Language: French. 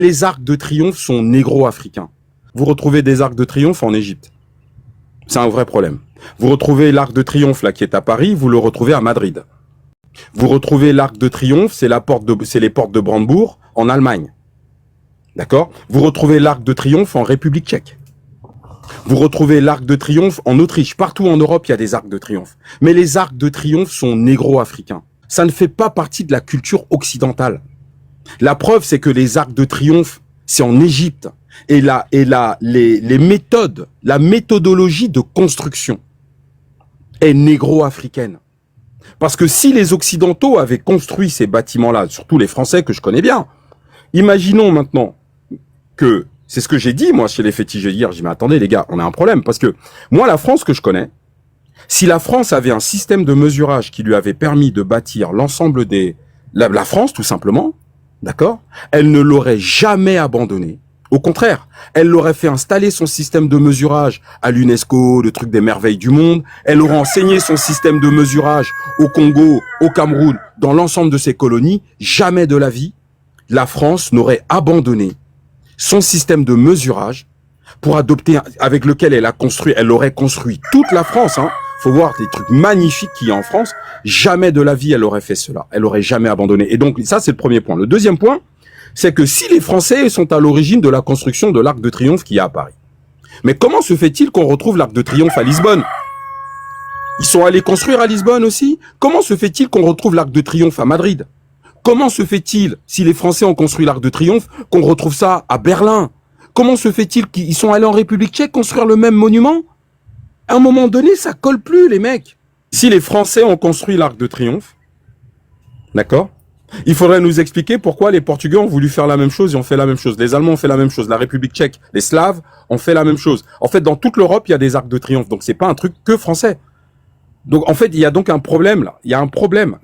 Les arcs de triomphe sont négro-africains. Vous retrouvez des arcs de triomphe en Égypte. C'est un vrai problème. Vous retrouvez l'arc de triomphe là qui est à Paris, vous le retrouvez à Madrid. Vous retrouvez l'arc de triomphe, c'est les portes de Brandebourg en Allemagne. D'accord? Vous retrouvez l'arc de triomphe en République tchèque. Vous retrouvez l'arc de triomphe en Autriche. Partout en Europe, il y a des arcs de triomphe. Mais les arcs de triomphe sont négro-africains. Ça ne fait pas partie de la culture occidentale. La preuve, c'est que les arcs de triomphe, c'est en Égypte. Et les méthodes, la méthodologie de construction est négro-africaine. Parce que si les Occidentaux avaient construit ces bâtiments-là, surtout les Français que je connais bien, imaginons maintenant que, c'est ce que j'ai dit moi chez les fétiches hier, j'ai dit mais attendez les gars, on a un problème. Parce que moi la France que je connais, si la France avait un système de mesurage qui lui avait permis de bâtir l'ensemble la France tout simplement, d'accord, elle ne l'aurait jamais abandonné. Au contraire, elle l'aurait fait installer son système de mesurage à l'UNESCO, le truc des merveilles du monde. Elle aurait enseigné son système de mesurage au Congo, au Cameroun, dans l'ensemble de ses colonies. Jamais de la vie, la France n'aurait abandonné son système de mesurage pour adopter, avec lequel elle aurait construit toute la France. Faut voir les trucs magnifiques qu'il y a en France. Jamais de la vie, elle aurait fait cela. Elle aurait jamais abandonné. Et donc, ça, c'est le premier point. Le deuxième point, c'est que si les Français sont à l'origine de la construction de l'Arc de Triomphe qu'il y a à Paris, mais comment se fait-il qu'on retrouve l'Arc de Triomphe à Lisbonne? Ils sont allés construire à Lisbonne aussi? Comment se fait-il qu'on retrouve l'Arc de Triomphe à Madrid? Comment se fait-il, si les Français ont construit l'Arc de Triomphe, qu'on retrouve ça à Berlin? Comment se fait-il qu'ils sont allés en République tchèque construire le même monument? À un moment donné, ça colle plus, les mecs. Si les Français ont construit l'Arc de Triomphe, d'accord? Il faudrait nous expliquer pourquoi les Portugais ont voulu faire la même chose et ont fait la même chose. Les Allemands ont fait la même chose. La République tchèque, les Slaves ont fait la même chose. En fait, dans toute l'Europe, il y a des arcs de triomphe. Donc, c'est pas un truc que français. Donc, en fait, il y a donc un problème là. Il y a un problème.